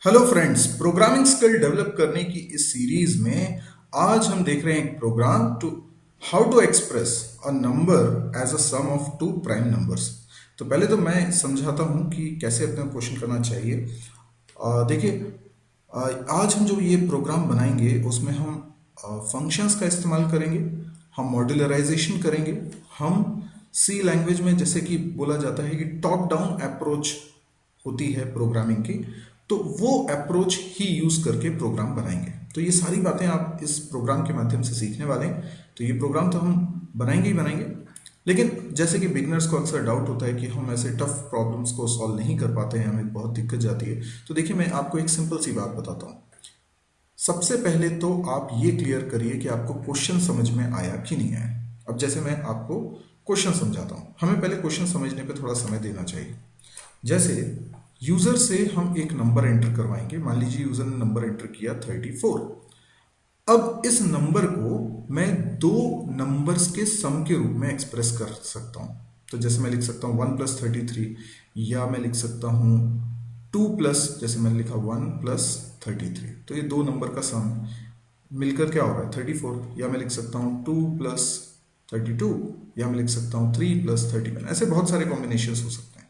Hello friends, programming skill develop करने की इस सीरीज में आज हम देख रहे हैं एक program to how to express a number as a sum of two prime numbers. तो पहले तो मैं समझाता हूं कि कैसे अपना क्वेश्चन करना चाहिए। देखिए, आज हम जो ये प्रोग्राम बनाएंगे उसमें हम फंक्शंस का इस्तेमाल करेंगे, हम मॉड्यूलराइजेशन करेंगे, हम सी लैंग्वेज में जैसे कि बोला जाता है कि टॉप डाउन अप्रोच होती है प्रोग्रामिंग की, तो वो अप्रोच ही यूज करके प्रोग्राम बनाएंगे। तो ये सारी बातें आप इस प्रोग्राम के माध्यम से सीखने वाले हैं। तो ये प्रोग्राम तो हम बनाएंगे ही बनाएंगे, लेकिन जैसे कि बिगनर्स को अक्सर डाउट होता है कि हम ऐसे टफ प्रॉब्लम्स को सॉल्व नहीं कर पाते हैं, हमें बहुत दिक्कत जाती है। तो देखिए, मैं आपको एक सिंपल सी बात बताता हूँ। सबसे पहले तो आप ये क्लियर करिए कि आपको क्वेश्चन समझ में आया कि नहीं आया। अब जैसे मैं आपको क्वेश्चन समझाता हूँ, हमें पहले क्वेश्चन समझने पे थोड़ा समय देना चाहिए। जैसे यूजर से हम एक नंबर एंटर करवाएंगे। मान लीजिए यूजर ने नंबर एंटर किया 34। अब इस नंबर को मैं दो नंबर्स के सम के रूप में एक्सप्रेस कर सकता हूं। तो जैसे मैं लिख सकता हूं 1 + 33, या मैं लिख सकता हूं 2 जैसे मैंने लिखा 1 + 33। तो ये दो नंबर का सम मिलकर क्या हो रहा है 34। या मैं लिख सकता हूं 2 + 32, या मैं लिख सकता हूं 3 + 31। ऐसे बहुत सारे कॉम्बिनेशन हो सकते हैं,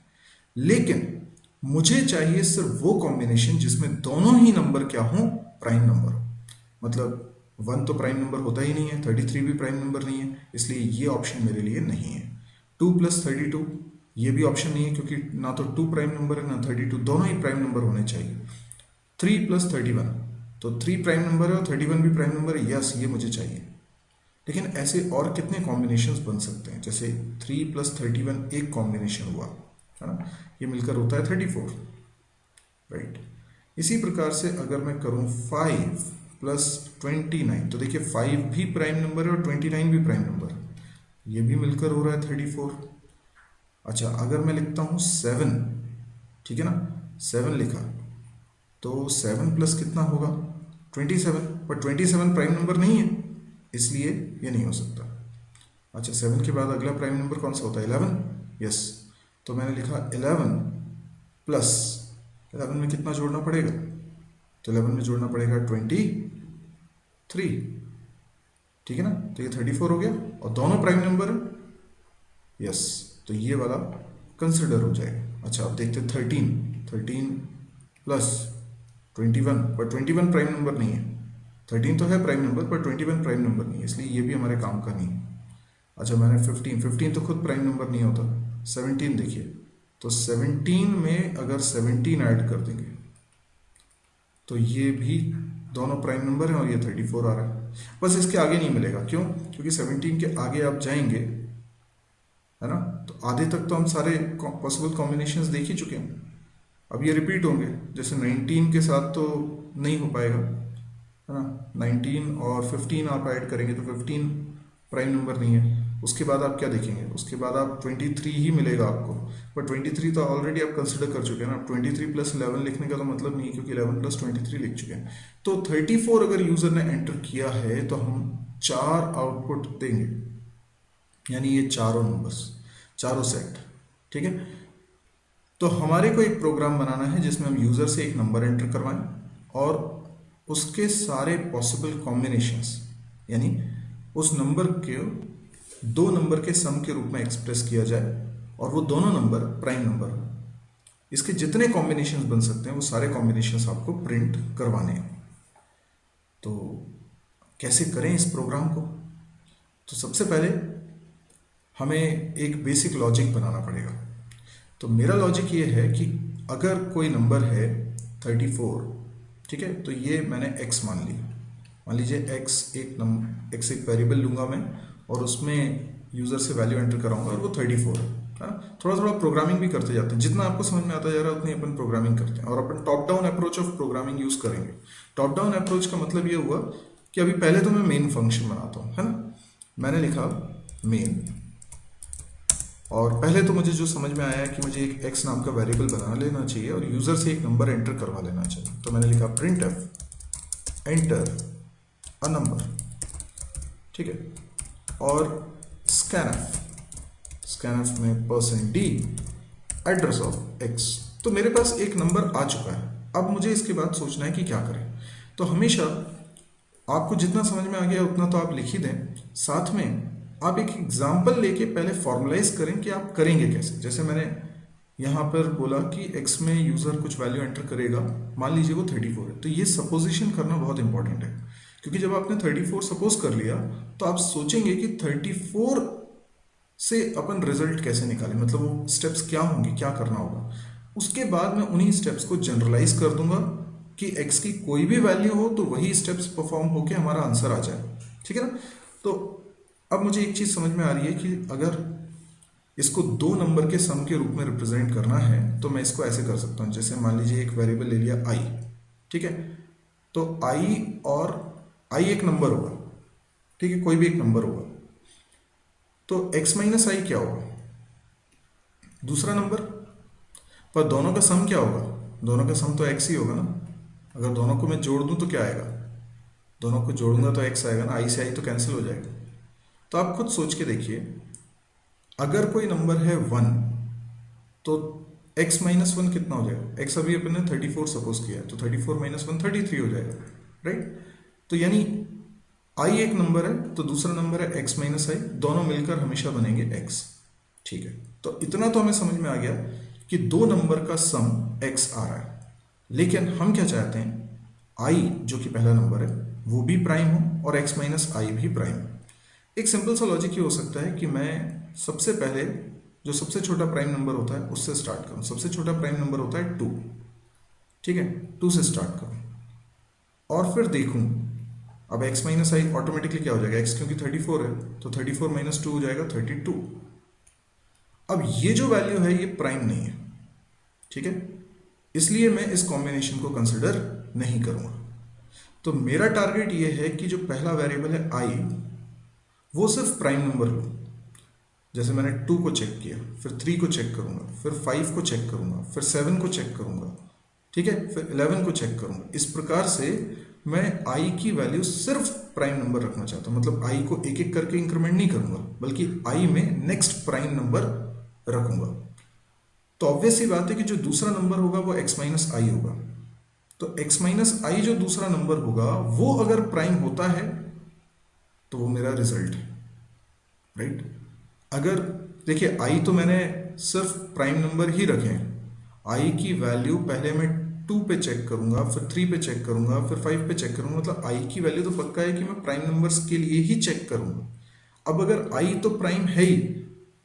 लेकिन मुझे चाहिए सिर्फ वो कॉम्बिनेशन जिसमें दोनों ही नंबर क्या हो, प्राइम नंबर हो। मतलब 1 तो प्राइम नंबर होता ही नहीं है, 33 भी प्राइम नंबर नहीं है, इसलिए ये ऑप्शन मेरे लिए नहीं है। 2 + 32 ये भी ऑप्शन नहीं है, क्योंकि ना तो 2 प्राइम नंबर है ना 32, दोनों ही प्राइम नंबर होने चाहिए। 3 + 31, तो 3 प्राइम नंबर है और 31 भी प्राइम नंबर है, यस ये मुझे चाहिए। लेकिन ऐसे और कितने कॉम्बिनेशंस बन सकते हैं। जैसे 3 + 31 एक कॉम्बिनेशन हुआ है ना, ये मिलकर होता है 34, राइट। इसी प्रकार से अगर मैं करूं 5 + 29, तो देखिए 5 भी प्राइम नंबर है और 29 भी प्राइम नंबर है, ये भी मिलकर हो रहा है 34। अच्छा, अगर मैं लिखता हूं 7, ठीक है ना, 7 लिखा, तो 7 प्लस कितना होगा 27, पर 27 प्राइम नंबर नहीं है, इसलिए ये नहीं हो सकता। अच्छा, 7 के बाद अगला प्राइम नंबर कौन सा होता है 11, यस। तो मैंने लिखा 11 + 11 में कितना जोड़ना पड़ेगा, तो 11 में जोड़ना पड़ेगा 23, ठीक है ना। तो ये 34 हो गया और दोनों प्राइम नंबर है, यस। तो ये वाला कंसिडर हो जाएगा। अच्छा, अब देखते 13 + 21, पर 21 प्राइम नंबर नहीं है। 13 तो है प्राइम नंबर, पर 21 प्राइम नंबर नहीं है, इसलिए ये भी हमारे काम का नहीं है। अच्छा, मैंने 15 तो खुद प्राइम नंबर नहीं होता। 17 देखिए, तो 17 में अगर 17 ऐड कर देंगे तो ये भी दोनों प्राइम नंबर हैं और ये 34 आ रहा है। बस इसके आगे नहीं मिलेगा, क्यों, क्योंकि 17 के आगे आप जाएंगे, है ना, तो आधे तक तो हम सारे पॉसिबल कॉम्बिनेशंस देख ही चुके हैं। अब ये रिपीट होंगे, जैसे 19 के साथ तो नहीं हो पाएगा, है ना। 19 और 15 आप ऐड करेंगे तो 15 प्राइम नंबर नहीं है। उसके बाद आप क्या देखेंगे, उसके बाद आप 23 ही मिलेगा आपको, पर 23 तो ऑलरेडी आप कंसिडर कर चुके हैं ना। 23 + 11 लिखने का तो मतलब नहीं है, क्योंकि 11 + 23 लिख चुके हैं। तो 34 अगर यूजर ने एंटर किया है तो हम 4 आउटपुट देंगे, यानी ये चारों नंबर्स, चारों सेट, ठीक है। तो हमारे को एक प्रोग्राम बनाना है जिसमें हम यूजर से एक नंबर एंटर करवाएं और उसके सारे पॉसिबल कॉम्बिनेशंस, यानी उस नंबर के दो नंबर के सम के रूप में एक्सप्रेस किया जाए और वो दोनों नंबर प्राइम नंबर हो। इसके जितने कॉम्बिनेशंस बन सकते हैं वो सारे कॉम्बिनेशंस आपको प्रिंट करवाने हैं। तो कैसे करें इस प्रोग्राम को, तो सबसे पहले हमें एक बेसिक लॉजिक बनाना पड़ेगा। तो मेरा लॉजिक ये है कि अगर कोई नंबर है 34, ठीक है, तो ये मैंने x मान लिया। मान लीजिए x एक वेरिएबल लूंगा मैं और उसमें यूजर से वैल्यू एंटर कराऊंगा और वो 34 है ना। थोड़ा थोड़ा प्रोग्रामिंग भी करते जाते हैं, जितना आपको समझ में आता जा रहा है उतनी अपन प्रोग्रामिंग करते हैं, और अपन top down approach of programming use करेंगे। टॉप डाउन अप्रोच का मतलब ये हुआ कि अभी पहले तो मैं मेन फंक्शन बनाता हूँ, है ना। मैंने लिखा मेन, और पहले तो मुझे जो समझ में आया कि मुझे एक x नाम का वेरिएबल बना लेना चाहिए और यूजर से एक नंबर एंटर करवा लेना चाहिए। तो मैंने लिखा printf एंटर अ नंबर, ठीक है, और scanf में %d एड्रेस ऑफ x। तो मेरे पास एक नंबर आ चुका है, अब मुझे इसके बाद सोचना है कि क्या करें। तो हमेशा आपको जितना समझ में आ गया उतना तो आप लिख ही दें, साथ में आप एक एग्जाम्पल लेके पहले फॉर्मुलाइज करें कि आप करेंगे कैसे। जैसे मैंने यहाँ पर बोला कि x में यूज़र कुछ वैल्यू एंटर करेगा, मान लीजिए वो 34 है, तो ये सपोजिशन करना बहुत इंपॉर्टेंट है, क्योंकि जब आपने 34 सपोज कर लिया तो आप सोचेंगे कि 34 से अपन रिजल्ट कैसे निकालें, मतलब वो स्टेप्स क्या होंगे, क्या करना होगा। उसके बाद मैं उन्हीं स्टेप्स को जनरलाइज कर दूंगा कि x की कोई भी वैल्यू हो तो वही स्टेप्स परफॉर्म होके हमारा आंसर आ जाए, ठीक है ना। तो अब मुझे एक चीज़ समझ में आ रही है कि अगर इसको दो नंबर के सम के रूप में रिप्रेजेंट करना है तो मैं इसको ऐसे कर सकता हूँ। जैसे मान लीजिए एक वेरिएबल ले लिया i, ठीक है, तो i और i एक नंबर होगा, ठीक है, कोई भी एक नंबर होगा, तो x माइनस आई क्या होगा, दूसरा नंबर, पर दोनों का सम क्या होगा, दोनों का सम तो x ही होगा ना। अगर दोनों को मैं जोड़ दूं तो क्या आएगा, दोनों को जोड़ूंगा तो x आएगा ना, i से i तो कैंसिल हो जाएगा। तो आप खुद सोच के देखिए, अगर कोई नंबर है 1 तो x माइनस वन कितना हो जाएगा, x अभी अपन ने 34 सपोज किया है, तो 34 माइनस वन 33 हो जाएगा, राइट। तो यानी i एक नंबर है तो दूसरा नंबर है x माइनस आई, दोनों मिलकर हमेशा बनेंगे x, ठीक है। तो इतना तो हमें समझ में आ गया कि दो नंबर का सम x आ रहा है, लेकिन हम क्या चाहते हैं, i जो कि पहला नंबर है वो भी प्राइम हो और x माइनस आई भी प्राइम हो। एक सिंपल सा लॉजिक ये हो सकता है कि मैं सबसे पहले जो सबसे छोटा प्राइम नंबर होता है उससे स्टार्ट करूं। सबसे छोटा प्राइम नंबर होता है 2, ठीक है, 2 से स्टार्ट करूं और फिर देखूं। अब x माइनस आई ऑटोमेटिकली क्या हो जाएगा, x क्योंकि 34 है तो 34 माइनस 2 हो जाएगा 32। अब ये जो वैल्यू है ये प्राइम नहीं है, ठीक है, इसलिए मैं इस कॉम्बिनेशन को कंसिडर नहीं करूंगा। तो मेरा टारगेट ये है कि जो पहला वेरिएबल है i वो सिर्फ प्राइम नंबर लो। जैसे मैंने 2 को चेक किया, फिर 3 को चेक करूंगा, फिर 5 को चेक करूंगा, फिर 7 को चेक करूंगा, ठीक है, फिर 11 को चेक करूंगा। इस प्रकार से मैं i की वैल्यू सिर्फ प्राइम नंबर रखना चाहता हूं, मतलब i को एक एक करके इंक्रीमेंट नहीं करूंगा बल्कि i में नेक्स्ट प्राइम नंबर रखूंगा। तो ऑब्वियस सी बात है कि जो दूसरा नंबर होगा वो x माइनस आई होगा। तो x माइनस आई जो दूसरा नंबर होगा वो अगर प्राइम होता है तो वो मेरा रिजल्ट है, राइट। अगर देखिए i तो मैंने सिर्फ प्राइम नंबर ही रखे हैं, i की वैल्यू पहले मैं 2 पे चेक करूंगा, फिर 3 पे चेक करूंगा, फिर 5 पे चेक करूंगा, मतलब i की वैल्यू तो पक्का है कि मैं प्राइम नंबर्स के लिए ही चेक करूंगा। अब अगर i तो प्राइम है ही,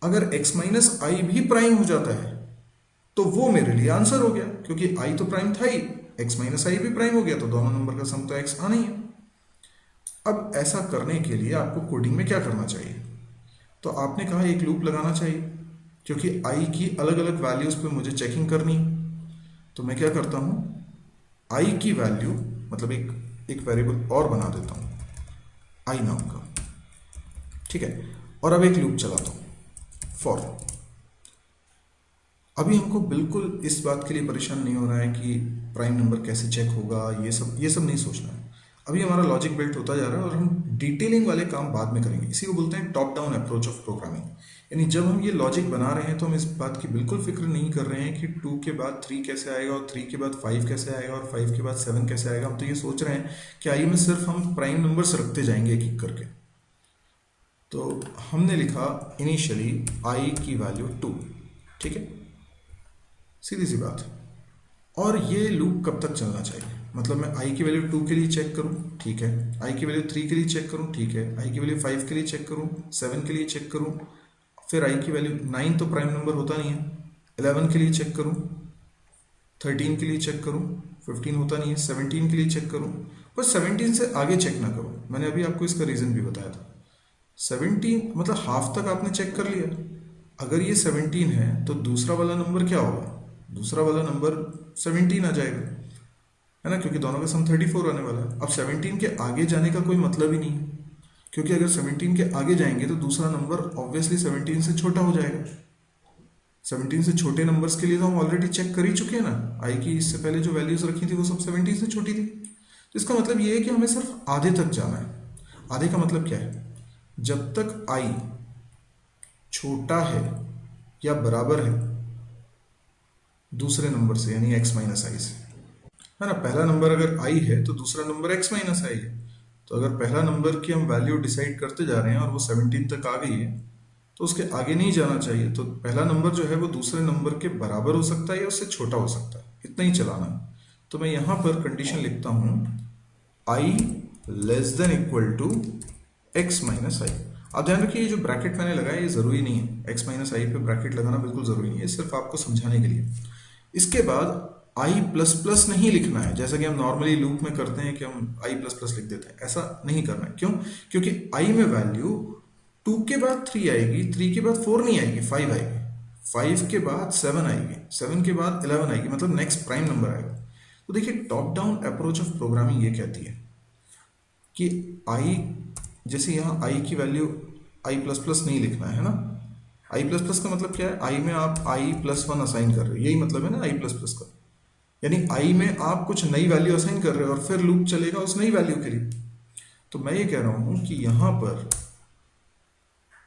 अगर x माइनस आई भी प्राइम हो जाता है तो वो मेरे लिए आंसर हो गया, क्योंकि i तो प्राइम था ही, x माइनस आई भी प्राइम हो गया, तो दोनों नंबर का सम तो x आना ही है। अब ऐसा करने के लिए आपको कोडिंग में क्या करना चाहिए, तो आपने कहा एक लूप लगाना चाहिए, क्योंकि i की अलग अलग वैल्यूज पे मुझे चेकिंग करनी। तो मैं क्या करता हूं, i की वैल्यू मतलब एक वेरिएबल और बना देता हूं i नाम का, ठीक है, और अब एक लूप चलाता हूं फॉर। अभी हमको बिल्कुल इस बात के लिए परेशान नहीं होना है कि प्राइम नंबर कैसे चेक होगा, ये सब नहीं सोचना है। अभी हमारा लॉजिक बिल्ट होता जा रहा है और हम डिटेलिंग वाले काम बाद में करेंगे। इसी को बोलते हैं top down approach of programming. यानी जब हम ये लॉजिक बना रहे हैं तो हम इस बात की बिल्कुल फिक्र नहीं कर रहे हैं कि 2 के बाद 3 कैसे आएगा और 3 के बाद 5 कैसे आएगा और 5 के बाद 7 कैसे आएगा। हम तो ये सोच रहे हैं कि आई में सिर्फ हम प्राइम नंबर्स रखते जाएंगे एक एक करके। तो हमने लिखा इनिशियली आई की वैल्यू 2, ठीक है, सीधी सी बात। और ये लूप कब तक चलना चाहिए, मतलब मैं i की वैल्यू 2 के लिए चेक करूं, ठीक है, i की वैल्यू 3 के लिए चेक करूं, ठीक है, i की वैल्यू 5 के लिए चेक करूं, 7 के लिए चेक करूं, फिर i की वैल्यू 9 तो प्राइम नंबर होता नहीं है, 11 के लिए चेक करूं, 13 के लिए चेक करूं, 15 होता नहीं है, 17 के लिए चेक करूं, पर 17 से आगे चेक ना करूं। मैंने अभी आपको इसका रीजन भी बताया था। 17 मतलब हाफ तक आपने चेक कर लिया, अगर ये 17 है तो दूसरा वाला नंबर क्या होगा, दूसरा वाला नंबर 17 आ जाएगा, है ना, क्योंकि दोनों का सम 34 आने वाला है। अब 17 के आगे जाने का कोई मतलब ही नहीं, क्योंकि अगर 17 के आगे जाएंगे तो दूसरा नंबर ऑब्वियसली 17 से छोटा हो जाएगा। 17 से छोटे नंबर्स के लिए तो हम ऑलरेडी चेक कर ही चुके हैं ना, आई की इससे पहले जो वैल्यूज रखी थी वो सब 17 से छोटी थी। तो इसका मतलब ये है कि हमें सिर्फ आधे तक जाना है। आधे का मतलब क्या है, जब तक आई छोटा है या बराबर है दूसरे नंबर से यानी x माइनस आई से, है ना। पहला नंबर अगर आई है तो दूसरा नंबर एक्स माइनस आई है। तो अगर पहला नंबर की हम वैल्यू डिसाइड करते जा रहे हैं और वो 17 तक आ गई है तो उसके आगे नहीं जाना चाहिए। तो पहला नंबर जो है वो दूसरे नंबर के बराबर हो सकता है या उससे छोटा हो सकता है, इतना ही चलाना है। तो मैं यहाँ पर कंडीशन लिखता हूँ i less than equal to x minus i. आप ध्यान रखिए ये जो ब्रैकेट मैंने लगाया ये जरूरी नहीं है, एक्स माइनस आई पे ब्रैकेट लगाना बिल्कुल जरूरी नहीं है, सिर्फ आपको समझाने के लिए। इसके बाद आई प्लस प्लस नहीं लिखना है जैसा कि हम नॉर्मली लूप में करते हैं कि हम आई प्लस प्लस लिख देते हैं, ऐसा नहीं करना है। क्यों? क्योंकि आई में वैल्यू 2 के बाद 3 आएगी, 3 के बाद 4 नहीं आएगी, 5 आएगी, 5 के बाद 7 आएगी, 7 के बाद 11 आएगी, मतलब नेक्स्ट प्राइम नंबर आएगा। तो देखिए top down approach of programming ये कहती है कि आई, जैसे यहाँ आई की वैल्यू आई प्लस प्लस नहीं लिखना है ना। आई प्लस प्लस का मतलब क्या है? आई में आप आई प्लस 1 असाइन कर रहे हो, यही मतलब है ना आई प्लस प्लस का। यानी आई में आप कुछ नई वैल्यू असाइन कर रहे हो और फिर लूप चलेगा उस नई वैल्यू के लिए। तो मैं ये कह रहा हूं कि यहां पर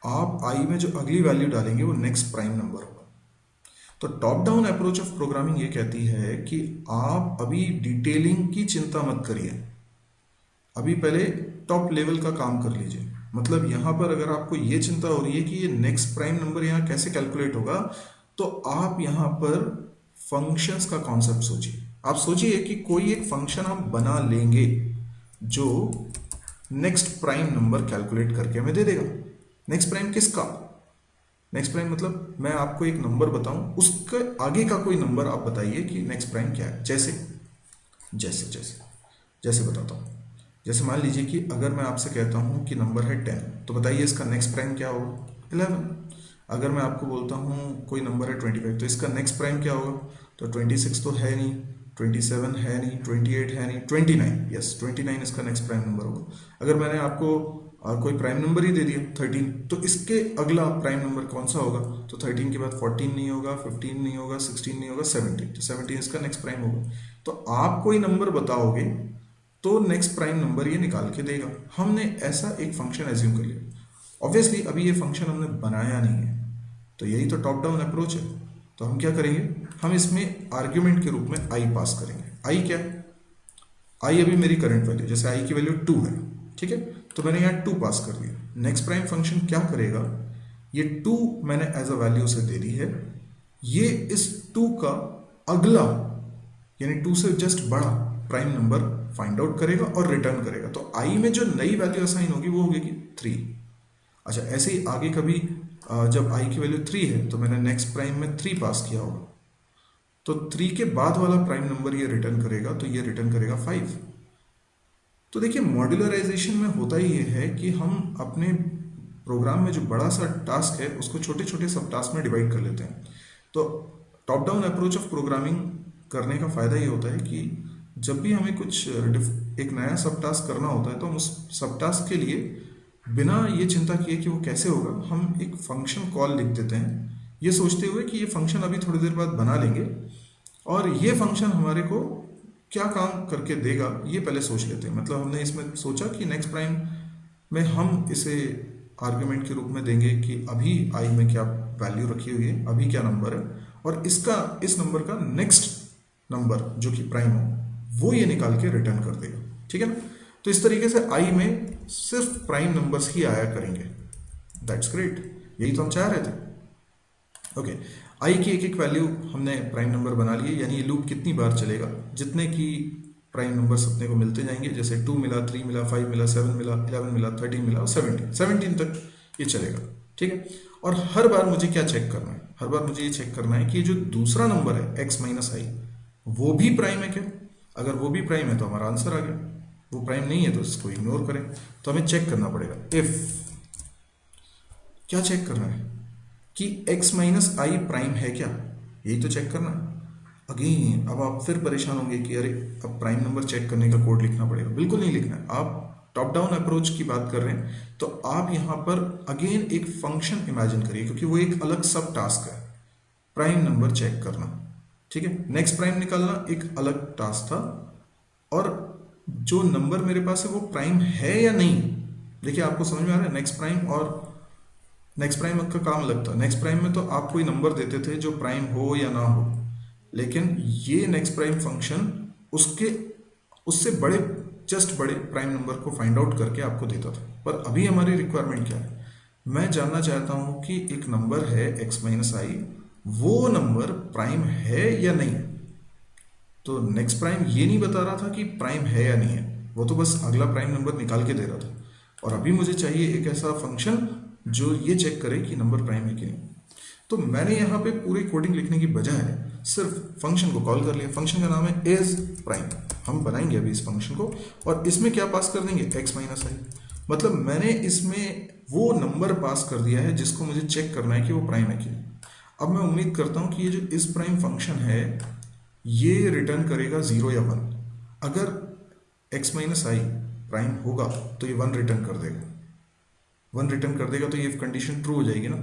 आप आई में जो अगली वैल्यू डालेंगे वो नेक्स्ट प्राइम नंबर होगा। तो top down approach of programming ये कहती है कि आप अभी डिटेलिंग की चिंता मत करिए, अभी पहले टॉप लेवल का काम कर लीजिए। मतलब यहां पर अगर आपको ये चिंता हो रही है कि ये नेक्स्ट प्राइम नंबर यहाँ कैसे कैलकुलेट होगा, तो आप यहां पर फंक्शंस का कॉन्सेप्ट सोचिए। आप सोचिए कि कोई एक फंक्शन आप बना लेंगे जो नेक्स्ट प्राइम नंबर कैलकुलेट करके हमें दे देगा। नेक्स्ट प्राइम किसका? नेक्स्ट प्राइम मतलब मैं आपको एक नंबर बताऊं, उसके आगे का कोई नंबर आप बताइए कि नेक्स्ट प्राइम क्या है। जैसे जैसे जैसे जैसे बताता हूं। जैसे मान लीजिए कि अगर मैं आपसे कहता हूं कि नंबर है 10, तो बताइए इसका नेक्स्ट प्राइम क्या होगा? 11। अगर मैं आपको बोलता हूं कोई नंबर है 25, तो इसका नेक्स्ट प्राइम क्या होगा? तो 26 तो है नहीं, 27 है नहीं, 28 है नहीं, 29, यस 29 इसका नेक्स्ट प्राइम नंबर होगा। अगर मैंने आपको कोई प्राइम नंबर ही दे दिया 13, तो इसके अगला प्राइम नंबर कौन सा होगा? तो 13 के बाद 14 नहीं होगा, 15 नहीं होगा, 16 नहीं होगा, 17, तो 17 इसका नेक्स्ट प्राइम होगा। तो आप कोई नंबर बताओगे तो नेक्स्ट प्राइम नंबर ये निकाल के देगा। हमने ऐसा एक फंक्शन एज्यूम कर लिया। ऑब्वियसली अभी ये फंक्शन हमने बनाया नहीं है, तो यही तो टॉप डाउन अप्रोच है। तो हम क्या करेंगे? हम इसमें आर्ग्यूमेंट के रूप में आई पास करेंगे। आई क्या है? आई अभी मेरी करंट वैल्यू, जैसे आई की वैल्यू 2 है, ठीक है, तो मैंने यहाँ 2 पास कर दिया। नेक्स्ट प्राइम फंक्शन क्या करेगा? ये 2 मैंने एज अ वैल्यू से दे दी है, ये इस 2 का अगला यानी 2 से जस्ट बड़ा प्राइम नंबर फाइंड आउट करेगा और रिटर्न करेगा। तो आई में जो नई वैल्यू असाइन होगी वो होगी 3। अच्छा, ऐसे ही आगे कभी जब आई की वैल्यू 3 है तो मैंने नेक्स्ट प्राइम में 3 पास किया होगा, तो 3 के बाद वाला प्राइम नंबर ये रिटर्न करेगा, तो ये रिटर्न करेगा 5। तो देखिए मॉड्यूलराइजेशन में होता ही ये है कि हम अपने प्रोग्राम में जो बड़ा सा टास्क है उसको छोटे छोटे सब टास्क में डिवाइड कर लेते हैं। तो top down approach of programming करने का फायदा ये होता है कि जब भी हमें कुछ एक नया सब टास्क करना होता है तो हम उस सब टास्क के लिए बिना ये चिंता किए कि वो कैसे होगा, हम एक फंक्शन कॉल लिख देते हैं, ये सोचते हुए कि ये फंक्शन अभी थोड़ी देर बाद बना लेंगे और ये फंक्शन हमारे को क्या काम करके देगा ये पहले सोच लेते हैं। मतलब हमने इसमें सोचा कि नेक्स्ट प्राइम में हम इसे आर्ग्यूमेंट के रूप में देंगे कि अभी आई में क्या वैल्यू रखी हुई है, अभी क्या नंबर है, और इसका इस नंबर का नेक्स्ट नंबर जो कि प्राइम हो वो ये निकाल के रिटर्न कर देगा, ठीक है ना। तो इस तरीके से आई में सिर्फ प्राइम नंबर्स ही आया करेंगे। दैट्स ग्रेट, यही तो हम चाह रहे थे। ओके, आई की एक एक वैल्यू हमने प्राइम नंबर बना लिए, यानी ये लूप कितनी बार चलेगा? जितने की प्राइम नंबर्स अपने को मिलते जाएंगे, जैसे 2 मिला, 3 मिला, 5 मिला, 7 मिला, 11 मिला, 13 मिला और 17 तक ये चलेगा, ठीक है। और हर बार मुझे क्या चेक करना है? हर बार मुझे ये चेक करना है कि जो दूसरा नंबर है x माइनस आई वो भी प्राइम है क्या? अगर वो भी प्राइम है तो हमारा आंसर आ गया, वो प्राइम नहीं है तो इसको इग्नोर करें। तो हमें चेक करना पड़ेगा, इफ क्या चेक करना है कि x माइनस आई प्राइम है क्या, यही तो चेक करना है। अगेन अब आप फिर परेशान होंगे कि अरे अब प्राइम नंबर चेक करने का कोड लिखना पड़ेगा। बिल्कुल नहीं लिखना है। आप टॉप डाउन अप्रोच की बात कर रहे हैं तो आप यहां पर अगेन एक फंक्शन इमेजिन करिए, क्योंकि वो एक अलग सब टास्क है, प्राइम नंबर चेक करना, ठीक है। नेक्स्ट प्राइम निकालना एक अलग टास्क था, और जो नंबर मेरे पास है वो प्राइम है या नहीं, देखिए आपको समझ में आ रहा है। नेक्स्ट प्राइम और नेक्स्ट प्राइम का काम अलग था। नेक्स्ट प्राइम में तो आप कोई नंबर देते थे जो प्राइम हो या ना हो, लेकिन ये नेक्स्ट प्राइम फंक्शन उसके उससे बड़े जस्ट बड़े प्राइम नंबर को फाइंड आउट करके आपको देता था। पर अभी हमारी रिक्वायरमेंट क्या है, मैं जानना चाहता हूं कि एक नंबर है x माइनस आई, वो नंबर प्राइम है या नहीं है। तो नेक्स्ट प्राइम ये नहीं बता रहा था कि प्राइम है या नहीं है, वो तो बस अगला प्राइम नंबर निकाल के दे रहा था। और अभी मुझे चाहिए एक ऐसा फंक्शन जो ये चेक करे कि नंबर प्राइम है कि नहीं। तो मैंने यहाँ पे पूरी कोडिंग लिखने की बजाय सिर्फ फंक्शन को कॉल कर लिया। फंक्शन का नाम है इज प्राइम। हम बनाएंगे अभी इस फंक्शन को और इसमें क्या पास कर देंगे, x माइनस आई। मतलब मैंने इसमें वो नंबर पास कर दिया है जिसको मुझे चेक करना है कि वो प्राइम है कि नहीं। अब मैं उम्मीद करता हूं कि ये जो इस प्राइम फंक्शन है ये रिटर्न करेगा 0 या 1। अगर x माइनस आई प्राइम होगा तो ये 1 रिटर्न कर देगा। 1 रिटर्न कर देगा तो ये कंडीशन ट्रू हो जाएगी ना।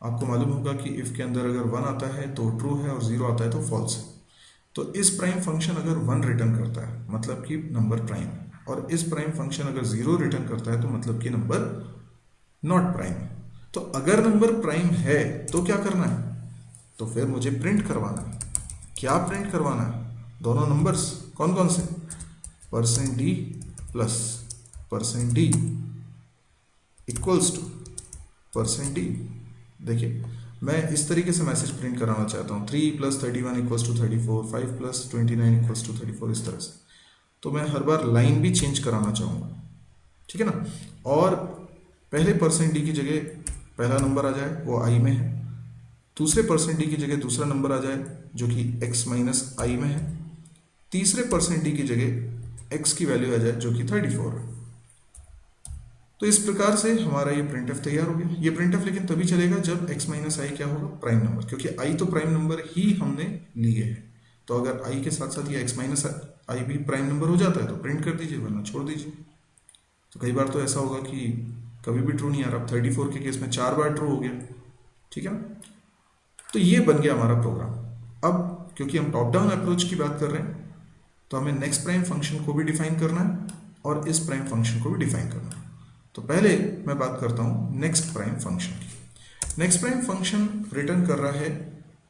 आपको मालूम होगा कि इफ के अंदर अगर 1 आता है तो ट्रू है और 0 आता है तो फॉल्स है। तो इस प्राइम फंक्शन अगर 1 रिटर्न करता है मतलब कि नंबर प्राइम है, और इस प्राइम फंक्शन अगर 0 रिटर्न करता है तो मतलब कि नंबर नॉट प्राइम है। तो अगर नंबर प्राइम है तो क्या करना है, तो फिर मुझे प्रिंट करवाना है। क्या प्रिंट करवाना है, दोनों नंबर्स कौन कौन से, %d plus %d equals to %d। देखिए मैं इस तरीके से मैसेज प्रिंट कराना चाहता हूँ, 3 + 31 = 34, 5 + 29 = 34, इस तरह से। तो मैं हर बार लाइन भी चेंज कराना चाहूँगा, ठीक है ना। और पहले %d की जगह पहला नंबर आ जाए वो i में है, दूसरे %d की जगह दूसरा नंबर आ जाए जो कि x माइनस आई में है, तीसरे %d की जगह x की वैल्यू आ जाए जो कि 34 है। तो इस प्रकार से हमारा ये प्रिंटफ तैयार हो गया। ये प्रिंटफ लेकिन तभी चलेगा जब x माइनस आई क्या होगा, प्राइम नंबर, क्योंकि i तो प्राइम नंबर ही हमने लिए है। तो अगर i के साथ साथ ये x माइनस आई भी प्राइम नंबर हो जाता है तो प्रिंट कर दीजिए, वरना छोड़ दीजिए। तो कई बार तो ऐसा होगा कि कभी भी ट्रू नहीं आ रहा, 34 के केस में 4 बार ट्रू हो गया, ठीक है ना। तो ये बन गया हमारा प्रोग्राम। अब क्योंकि हम टॉप डाउन अप्रोच की बात कर रहे हैं तो हमें नेक्स्ट प्राइम फंक्शन को भी डिफाइन करना है और इस प्राइम फंक्शन को भी डिफाइन करना है। तो पहले मैं बात करता हूं नेक्स्ट प्राइम फंक्शन की। नेक्स्ट प्राइम फंक्शन रिटर्न कर रहा है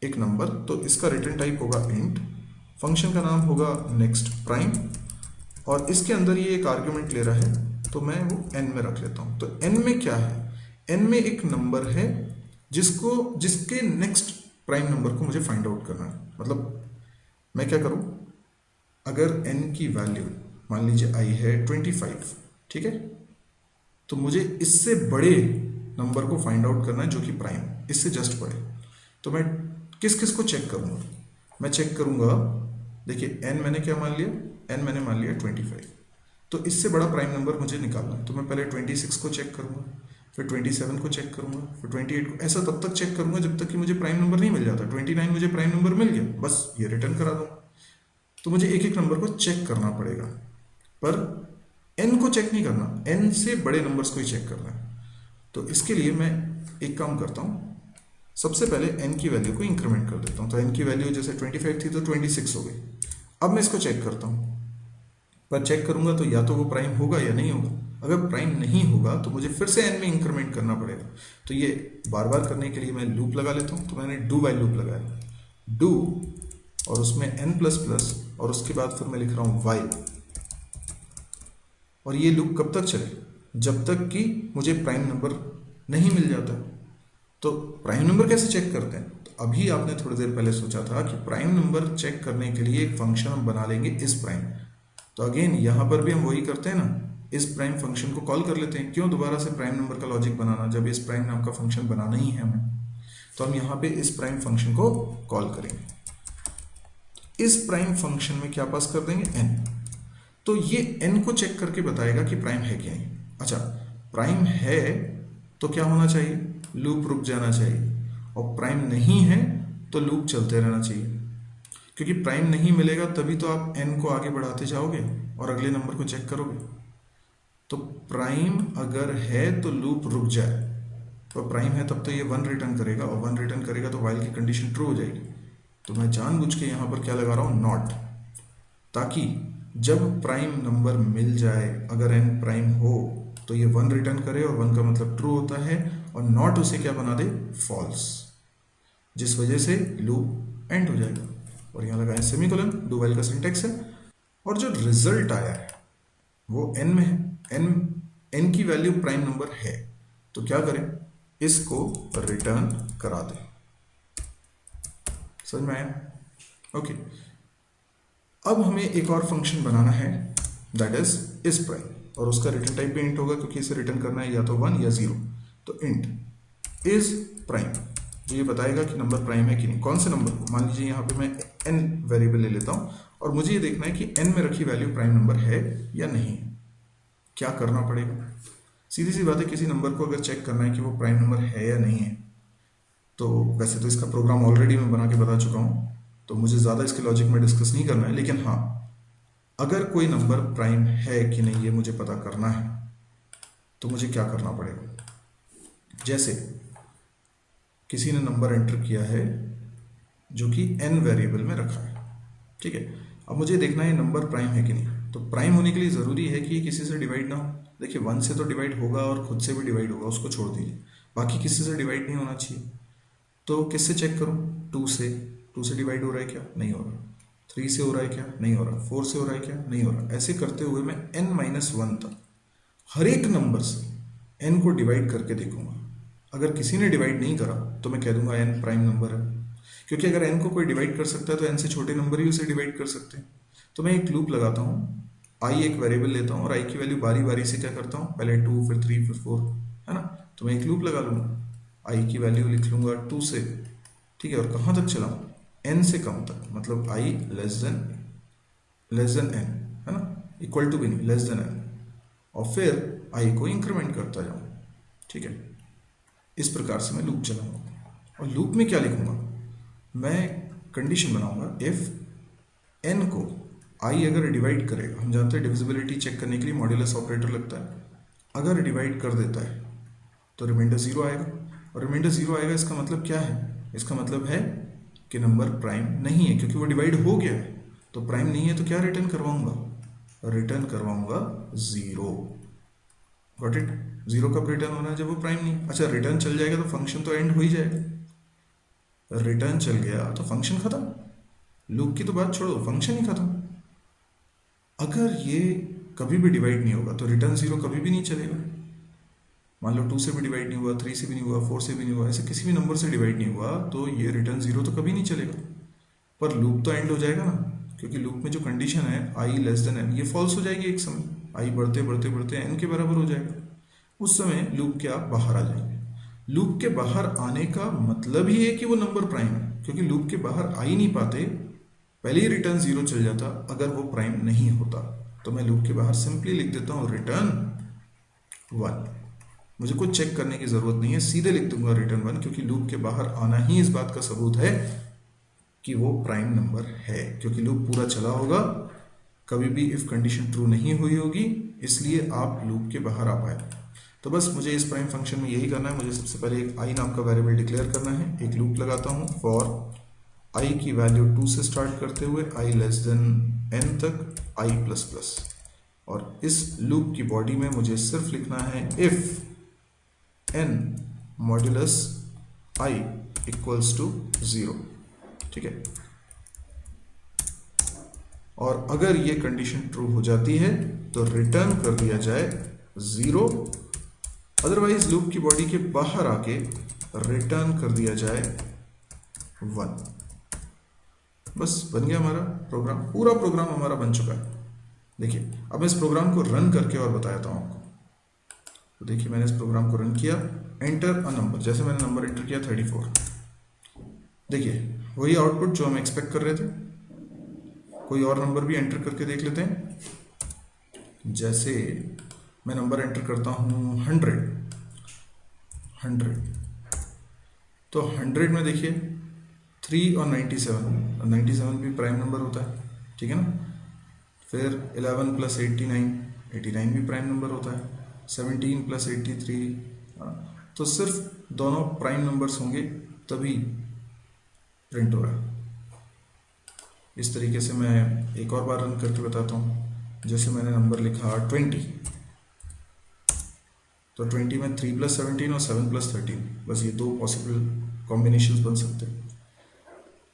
एक नंबर, तो इसका रिटर्न टाइप होगा इंट, फंक्शन का नाम होगा नेक्स्ट प्राइम, और इसके अंदर ये एक आर्ग्यूमेंट ले रहा है तो मैं वो n में रख लेता हूं। तो n में क्या है, n में एक नंबर है जिसके नेक्स्ट प्राइम नंबर को मुझे फाइंड आउट करना है। मतलब मैं क्या करूं, अगर n की वैल्यू मान लीजिए i है 25, ठीक है, तो मुझे इससे बड़े नंबर को फाइंड आउट करना है जो कि प्राइम, इससे जस्ट बड़े। तो मैं किस किस को चेक करूंगा, मैं चेक करूंगा, देखिए n मैंने क्या मान लिया, n मैंने मान लिया 25, तो इससे बड़ा प्राइम नंबर मुझे निकालना है। तो मैं पहले 26 को चेक करूंगा, फिर 27 को चेक करूंगा, फिर 28 को, ऐसा तब तक चेक करूंगा जब तक कि मुझे प्राइम नंबर नहीं मिल जाता। 29 मुझे प्राइम नंबर मिल गया, बस ये रिटर्न करा दूंगा। तो मुझे एक एक नंबर को चेक करना पड़ेगा, पर n को चेक नहीं करना, n से बड़े नंबर्स को ही चेक करना है। तो इसके लिए मैं एक काम करता हूँ, सबसे पहले n की वैल्यू को इंक्रीमेंट कर देता हूँ। तो n की वैल्यू जैसे 25 थी तो 26 हो गई। अब मैं इसको चेक करता हूँ, पर चेक करूंगा तो या तो वो प्राइम होगा या नहीं होगा। अगर प्राइम नहीं होगा तो मुझे फिर से n में इंक्रीमेंट करना पड़ेगा। तो ये बार बार करने के लिए मैं लूप लगा लेता हूँ। तो मैंने डू वाइल लूप लगाया, डू और उसमें n++ और उसके बाद फिर मैं लिख रहा हूँ वाइल। और ये लूप कब तक चले, जब तक कि मुझे प्राइम नंबर नहीं मिल जाता। तो प्राइम नंबर कैसे चेक करते हैं, तो अभी आपने थोड़ी देर पहले सोचा था कि प्राइम नंबर चेक करने के लिए एक फंक्शन हम बना लेंगे इस प्राइम। तो अगेन यहां पर भी हम वही करते हैं ना, इस प्राइम फंक्शन को कॉल कर लेते हैं। क्यों दोबारा से प्राइम नंबर का लॉजिक बनाना जब इस प्राइम नाम का फंक्शन बनाना ही है हमें। तो हम यहाँ पे इस प्राइम फंक्शन को कॉल करेंगे। इस प्राइम फंक्शन में क्या पास कर देंगे, n। तो ये n को चेक करके बताएगा कि प्राइम है कि नहीं। अच्छा, प्राइम है तो क्या होना चाहिए, लूप रुक जाना चाहिए, और प्राइम नहीं है तो लूप चलते रहना चाहिए। क्योंकि प्राइम नहीं मिलेगा तभी तो आप n को आगे बढ़ाते जाओगे और अगले नंबर को चेक करोगे। तो प्राइम अगर है तो लूप रुक जाए, तो प्राइम है तब तो ये 1 रिटर्न करेगा, और 1 रिटर्न करेगा तो वाइल की कंडीशन ट्रू हो जाएगी। तो मैं जानबूझ के यहाँ पर क्या लगा रहा हूँ, नॉट, ताकि जब प्राइम नंबर मिल जाए, अगर n प्राइम हो तो ये 1 रिटर्न करे, और 1 का मतलब ट्रू होता है, और नॉट उसे क्या बना दे, फॉल्स, जिस वजह से लूप एंड हो जाएगा। और यहाँ लगाएं सेमीकोलन, डू व्हाइल का सिंटेक्स है। और जो रिजल्ट आया है वो n में है, n की वैल्यू प्राइम नंबर है, तो क्या करें, इसको रिटर्न करा दें। समझ में आया? ओके, अब हमें एक और फंक्शन बनाना है, दैट इज इस प्राइम, और उसका रिटर्न टाइप भी इंट होगा क्योंकि इसे रिटर्न करना है या तो 1 या 0। तो इंट इज प्राइम, जो ये बताएगा कि नंबर प्राइम है कि नहीं। कौन से नंबर को, मान लीजिए यहाँ पे मैं n वेरिएबल ले लेता हूँ और मुझे ये देखना है कि n में रखी वैल्यू प्राइम नंबर है या नहीं। क्या करना पड़ेगा? सीधी सी बात है, किसी नंबर को अगर चेक करना है कि वो प्राइम नंबर है या नहीं है, तो वैसे तो इसका प्रोग्राम ऑलरेडी मैं बना के बता चुका हूँ, तो मुझे ज़्यादा इसके लॉजिक में डिस्कस नहीं करना है। लेकिन हाँ, अगर कोई नंबर प्राइम है कि नहीं ये मुझे पता करना है, तो मुझे क्या करना पड़ेगा। जैसे किसी ने नंबर एंटर किया है जो कि n वेरिएबल में रखा है, ठीक है। अब मुझे देखना है नंबर प्राइम है कि नहीं। तो प्राइम होने के लिए ज़रूरी है कि ये किसी से डिवाइड ना हो। देखिए 1 से तो डिवाइड होगा और खुद से भी डिवाइड होगा, उसको छोड़ दीजिए, बाकी किसी से डिवाइड नहीं होना चाहिए। तो किससे चेक करूँ? 2 से। 2 से डिवाइड हो रहा है क्या? नहीं हो रहा। 3 से हो रहा है क्या? नहीं हो रहा। 4 से हो रहा है क्या? नहीं हो रहा। ऐसे करते हुए मैं n-1 तक हर एक नंबर से n को डिवाइड करके देखूंगा। अगर किसी ने डिवाइड नहीं करा तो मैं कह दूंगा n प्राइम नंबर है, क्योंकि अगर n को कोई डिवाइड कर सकता है तो n से छोटे नंबर ही उसे डिवाइड कर सकते हैं। तो मैं एक लूप लगाता हूँ, i एक वेरिएबल लेता हूँ और i की वैल्यू बारी बारी से क्या करता हूँ, पहले 2 फिर 3 फिर 4, है ना। तो मैं एक लूप लगा लूँगा, i की वैल्यू लिख लूँगा 2 से, ठीक है। और कहाँ तक चलाऊँ? n से कम तक, मतलब i लेस देन n, है ना, इक्वल टू भी नहीं, लेस देन n, और फिर i को इंक्रीमेंट करता जाऊँ, ठीक है। इस प्रकार से मैं लूप चलाऊंगा। और लूप में क्या लिखूंगा? मैं कंडीशन बनाऊंगा, इफ n को i अगर डिवाइड करेगा, हम जानते हैं डिविजिबिलिटी चेक करने के लिए मॉड्यूलस ऑपरेटर लगता है, अगर डिवाइड कर देता है तो रिमाइंडर 0 आएगा। और रिमाइंडर 0 आएगा, इसका मतलब क्या है? इसका मतलब है कि नंबर प्राइम नहीं है, क्योंकि वो डिवाइड हो गया है। तो प्राइम नहीं है तो क्या रिटर्न करवाऊंगा? रिटर्न करवाऊंगा 0। Got it? 0 कब रिटर्न होना है? जब वो प्राइम नहीं। अच्छा, रिटर्न चल जाएगा तो फंक्शन तो एंड हो ही जाएगा। रिटर्न चल गया तो फंक्शन खत्म। लूप की तो बात छोड़ो, फंक्शन ही खत्म। अगर ये कभी भी डिवाइड नहीं होगा तो रिटर्न 0 कभी भी नहीं चलेगा। मान लो 2 से भी डिवाइड नहीं हुआ, 3 से भी नहीं हुआ, 4 से भी नहीं हुआ, ऐसे किसी भी नंबर से डिवाइड नहीं हुआ, तो ये रिटर्न 0 तो कभी नहीं चलेगा। पर लूप तो एंड हो जाएगा ना, क्योंकि लूप में जो कंडीशन है i लेस देन n, ये फॉल्स हो जाएगी एक समय। i बढ़ते बढ़ते बढ़ते n के बराबर हो जाएगा। उस समय लूप के आप बाहर आ जाएंगे। लूप के बाहर आने का मतलब ही है कि वो नंबर प्राइम है, क्योंकि लूप के बाहर आ ही नहीं पाते, पहले ही रिटर्न 0 चल जाता अगर वो प्राइम नहीं होता। तो मैं लूप के बाहर सिंपली लिख देता हूँ रिटर्न 1। मुझे कुछ चेक करने की जरूरत नहीं है, सीधे लिख दूंगा रिटर्न 1, क्योंकि लूप के बाहर आना ही इस बात का सबूत है कि वो प्राइम नंबर है, क्योंकि लूप पूरा चला होगा, कभी भी इफ कंडीशन ट्रू नहीं हुई होगी, इसलिए आप लूप के बाहर आ पाए। तो बस मुझे इस प्राइम फंक्शन में यही करना है। मुझे सबसे पहले एक i नाम का वेरिएबल डिक्लेयर करना है। एक लूप लगाता हूँ फॉर i की वैल्यू 2 से स्टार्ट करते हुए i लेस देन n तक i प्लस प्लस, और इस लूप की बॉडी में मुझे सिर्फ लिखना है if n modulus i equals to 0, ठीक है। और अगर ये कंडीशन ट्रू हो जाती है तो रिटर्न कर दिया जाए 0, अदरवाइज लूप की बॉडी के बाहर आके रिटर्न कर दिया जाए 1। बस बन गया हमारा प्रोग्राम। पूरा प्रोग्राम हमारा बन चुका है। देखिए अब मैं इस प्रोग्राम को रन करके और बताता हूं आपको। तो देखिए मैंने इस प्रोग्राम को रन किया, एंटर अ नंबर, जैसे मैंने नंबर एंटर किया 34। देखिए वही आउटपुट जो हम एक्सपेक्ट कर रहे थे। कोई और नंबर भी एंटर करके देख लेते हैं। जैसे मैं नंबर एंटर करता हूँ 100। तो 100 में देखिए 3 और 97 भी प्राइम नंबर होता है, ठीक है ना। फिर 11 प्लस 89 भी प्राइम नंबर होता है। 17 प्लस 83, तो सिर्फ दोनों प्राइम नंबर्स होंगे तभी प्रिंट हो रहा है। इस तरीके से मैं एक और बार रन करके बताता हूँ। जैसे मैंने नंबर लिखा 20, तो 20 में 3 प्लस 17 और 7 प्लस 13, बस ये दो पॉसिबल कॉम्बिनेशंस बन सकते हैं।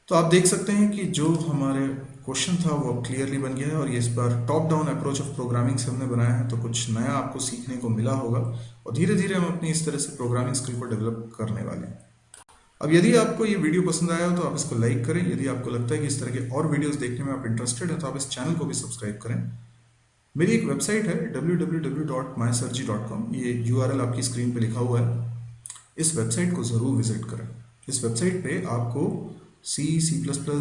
तो आप देख सकते हैं कि जो हमारे क्वेश्चन था वो अब क्लियरली बन गया है, और ये इस बार top down approach of programming से हमने बनाया है, तो कुछ नया आपको सीखने को मिला होगा, और धीरे धीरे हम अपनी इस तरह से प्रोग्रामिंग स्किल को डेवलप करने वाले हैं। अब यदि आपको ये वीडियो पसंद आया हो तो आप इसको लाइक करें। यदि आपको लगता है कि इस तरह के और वीडियोस देखने में आप इंटरेस्टेड हैं तो आप इस चैनल को भी सब्सक्राइब करें। मेरी एक वेबसाइट है www.mysirji.com, ये URL आपकी स्क्रीन पे लिखा हुआ है। इस वेबसाइट को ज़रूर विजिट करें। इस वेबसाइट पे आपको C++,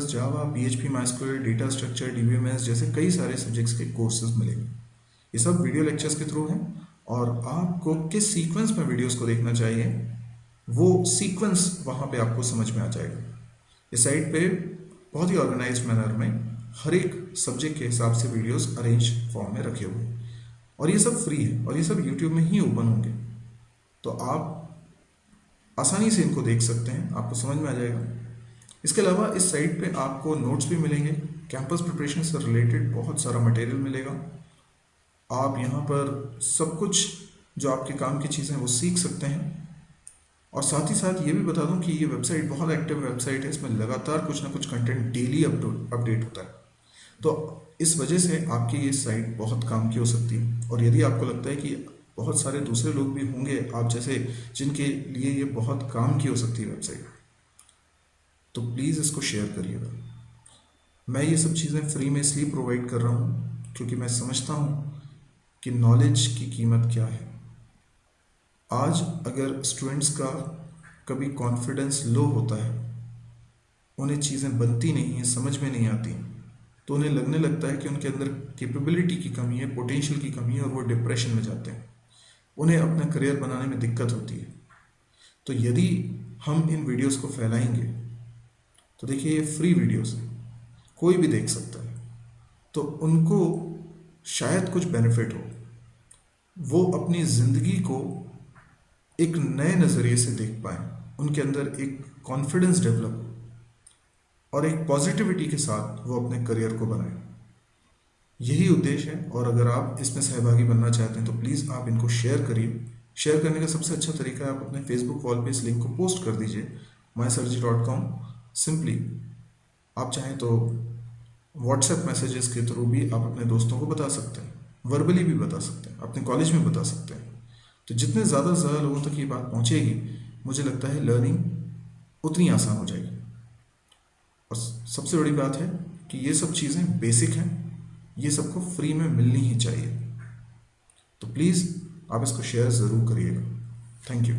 जावा, PHP, MySQL, data structure, DBMS जैसे कई सारे सब्जेक्ट्स के कोर्सेज मिलेंगे। ये सब वीडियो लेक्चर्स के थ्रू हैं, और आपको किस सीक्वेंस में वीडियोस को देखना चाहिए वो सीक्वेंस वहाँ पे आपको समझ में आ जाएगा। इस साइट पे बहुत ही ऑर्गेनाइज्ड मैनर में हर एक सब्जेक्ट के हिसाब से वीडियोस अरेंज फॉर्म में रखे हुए, और ये सब फ्री है, और ये सब यूट्यूब में ही ओपन होंगे, तो आप आसानी से इनको देख सकते हैं, आपको समझ में आ जाएगा। इसके अलावा इस साइट पे आपको नोट्स भी मिलेंगे, कैंपस प्रिपरेशन से रिलेटेड बहुत सारा मटेरियल मिलेगा। आप यहाँ पर सब कुछ जो आपके काम की चीज़ें वो सीख सकते हैं। और साथ ही साथ ये भी बता दूं कि ये वेबसाइट बहुत एक्टिव वेबसाइट है, इसमें लगातार कुछ ना कुछ कंटेंट डेली अपडेट होता है, तो इस वजह से आपकी ये साइट बहुत काम की हो सकती है। और यदि आपको लगता है कि बहुत सारे दूसरे लोग भी होंगे आप जैसे जिनके लिए ये बहुत काम की हो सकती है वेबसाइट, तो प्लीज़ इसको शेयर करिएगा। मैं ये सब चीज़ें फ्री में इसलिए प्रोवाइड कर रहा हूँ क्योंकि मैं समझता हूँ कि नॉलेज की कीमत क्या है। आज अगर स्टूडेंट्स का कभी कॉन्फिडेंस लो होता है, उन्हें चीज़ें बनती नहीं हैं, समझ में नहीं आती, तो उन्हें लगने लगता है कि उनके अंदर कैपेबिलिटी की कमी है, पोटेंशियल की कमी है, और वो डिप्रेशन में जाते हैं, उन्हें अपना करियर बनाने में दिक्कत होती है। तो यदि हम इन वीडियोस को फैलाएंगे, तो देखिए ये फ्री वीडियोस हैं, कोई भी देख सकता है, तो उनको शायद कुछ बेनिफिट हो, वो अपनी ज़िंदगी को एक नए नज़रिए से देख पाएँ, उनके अंदर एक कॉन्फिडेंस डेवलप और एक पॉजिटिविटी के साथ वो अपने करियर को बनाएं। यही उद्देश्य है, और अगर आप इसमें सहभागी बनना चाहते हैं तो प्लीज़ आप इनको शेयर करिए। शेयर करने का सबसे अच्छा तरीका है आप अपने फेसबुक वॉल पे इस लिंक को पोस्ट कर दीजिए, mysirji.com। सिंपली आप चाहें तो व्हाट्सएप मैसेजेस के थ्रू भी आप अपने दोस्तों को बता सकते हैं, वर्बली भी बता सकते हैं, अपने कॉलेज में बता सकते हैं। तो जितने ज़्यादा से ज़्यादा लोगों तक ये बात पहुँचेगी, मुझे लगता है लर्निंग उतनी आसान हो जाएगी। और सबसे बड़ी बात है कि ये सब चीज़ें बेसिक हैं, ये सबको फ्री में मिलनी ही चाहिए, तो प्लीज़ आप इसको शेयर ज़रूर करिएगा। Thank you.